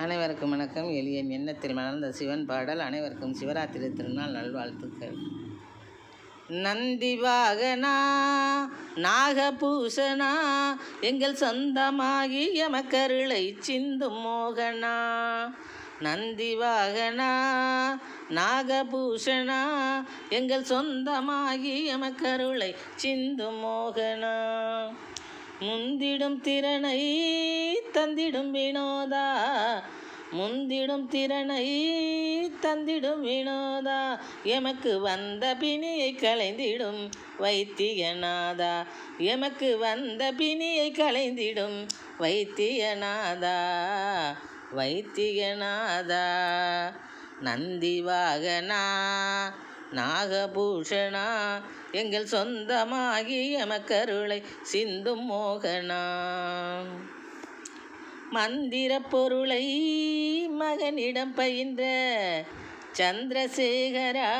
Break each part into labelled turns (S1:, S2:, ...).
S1: அனைவருக்கும் வணக்கம். எளியன் எண்ணத்தில் மலர்ந்த சிவன் பாடல். அனைவருக்கும் சிவராத்திரி திருநாள் நல்வாழ்த்துக்கள். நந்தி வாகனா நாகபூஷணா எங்கள் சொந்தமாகி எமக்கருளை சிந்தும் மோகனா. நந்தி வாகனா நாகபூஷணா எங்கள் சொந்தமாகி எமக்கருளை சிந்தும் மோகனா. முந்திடும் திறனை தந்திடும் வினோதா, முந்திடும் திறனை தந்திடும் வினோதா, எமக்கு வந்த பிணியை களைந்திடும் வைத்தியநாதா, எமக்கு வந்த பிணியை களைந்திடும் வைத்தியநாதா, வைத்தியநாதா. நந்தி வாகனா நாகபூஷணா எங்கள் சொந்தமாகி எமக்கருளை சிந்தும் மோகனா. மந்திர பொருளை மகனிடம் பயின்ற சந்திரசேகரா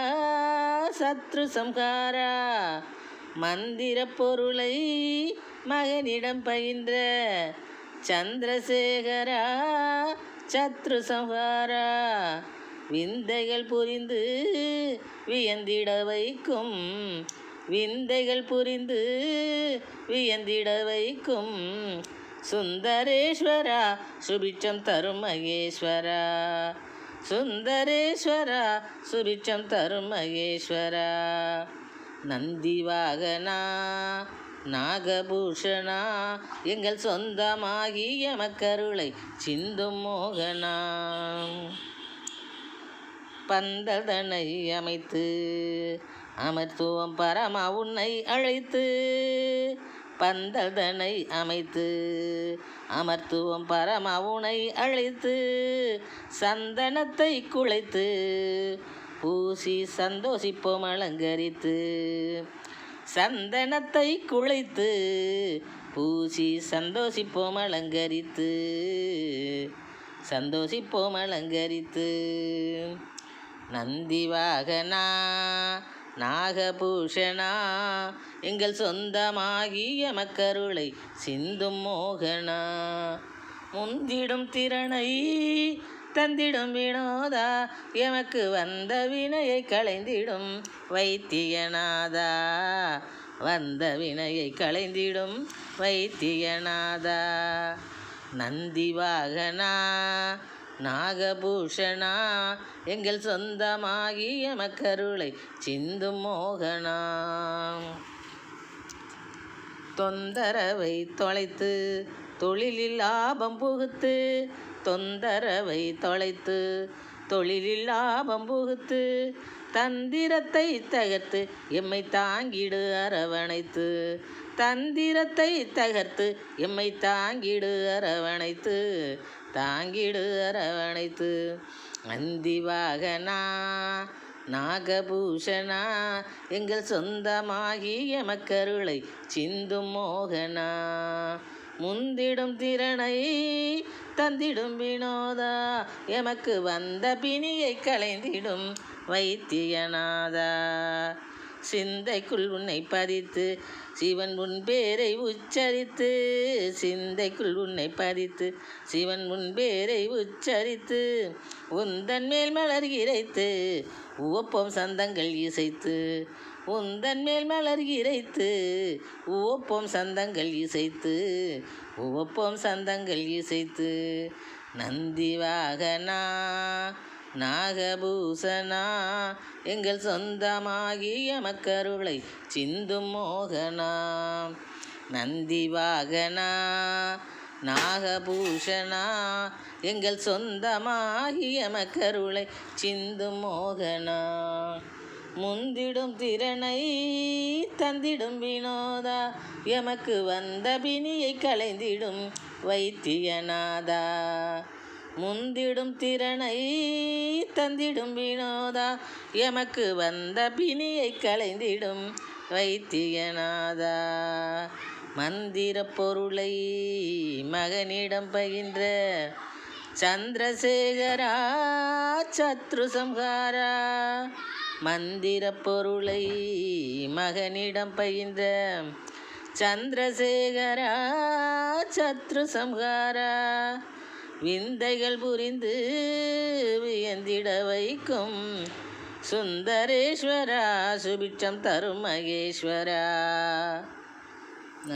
S1: சத்ரு சம்ஹாரா, மந்திர பொருளை மகனிடம் பயின்ற சந்திரசேகரா சத்ரு சம்ஹாரா, விந்தைகள் புரிந்து வியந்திட வைக்கும், விந்தைகள் புரிந்து வியந்திட வைக்கும் சுந்தரேஸ்வரா சுபிட்சம் தரும் மகேஸ்வரா, சுந்தரேஸ்வரா சுபிட்சம் தரும் மகேஸ்வரா. நந்தி வாகனா நாகபூஷணா எங்கள் சொந்தமாகி எமக்கருளை சிந்தும் மோகனா. பந்ததனை அமைத்து அமர்த்துவம் பரமா உன்னை அழைத்து, பந்ததனை அமைத்து அமர்த்துவம் பரமா உன்னை அழைத்து, சந்தனத்தை குழைத்து பூசி சந்தோஷிப்போம் அலங்கரித்து, சந்தனத்தை குழைத்து பூசி சந்தோஷிப்போம் அலங்கரித்து, சந்தோஷிப்போம் அலங்கரித்து. நந்தி வாகனா நாகபூஷணா எங்கள் சொந்தமாகி எமக்கருளை சிந்தும் மோகனா. முந்திடும் திறனை தந்திடும் வினோதா, எமக்கு வந்த வினையை களைந்திடும் வைத்தியநாதா, வந்த வினையை களைந்திடும் வைத்தியநாதா. நந்தி வாகனா நாகபூஷணா எங்கள் சொந்தமாகி எமக்கருளை சிந்தும் மோகனா. தொந்தரவை தொலைத்து தொழிலில் லாபம் புகுத்து, தொந்தரவை தொலைத்து தொழிலில் லாபம் புகுத்து, தந்திரத்தை தகர்த்து எம்மை தாங்கிடு அரவணைத்து, தந்திரத்தை தகர்த்து எம்மை தாங்கிடு அரவணைத்து, தாங்கிடு அரவணைத்து. நந்தி வாகனா நாகபூஷணா எங்கள் சொந்தமாகி எமக்கருளை சிந்தும் மோகனா. முந்திடும் திறனை தந்திடும் வினோதா, எமக்கு வந்த பிணியை களைந்திடும் வைத்தியநாதா, சிந்தைக்குள் உன்னை பதித்து சிவன் உன் பேரை உச்சரித்து, சிந்தைக்குள் உன்னை பதித்து சிவன் உன் பேரை உச்சரித்து, உந்தன் மேல் மலர் இறைத்து உவப்போம் சந்தங்கள் இசைத்து, உந்தன் மேல் மலர் இறைத்து உவப்போம் சந்தங்கள் இசைத்து, உவப்போம் சந்தங்கள் இசைத்து. நந்தி வாகனா நாகபூஷணா எங்கள் சொந்தமாகி எமக்கருளை சிந்தும் மோகனா. நந்தி வாகனா நாகபூஷணா எங்கள் சொந்தமாகி எமக்கருளை சிந்தும் மோகனா. முந்திடும் திறனை தந்திடும் வினோதா, எமக்கு வந்த பிணியை களைந்திடும் வைத்தியநாதா, முந்திடும் திறனை தந்திடும் வினோதா, எமக்கு வந்த பிணியை களைந்திடும் வைத்தியநாதா. மந்திர பொருளை மகனிடம் பயின்ற சந்திரசேகரா சத்ரு சம்ஹாரா, மந்திர பொருளை மகனிடம் பயின்ற சந்திரசேகரா சத்ரு சம்ஹாரா, விந்தைகள் புரிந்து வியந்திட வைக்கும் சுந்தரேஸ்வரா சுபிட்சம் தரும் மகேஸ்வரா.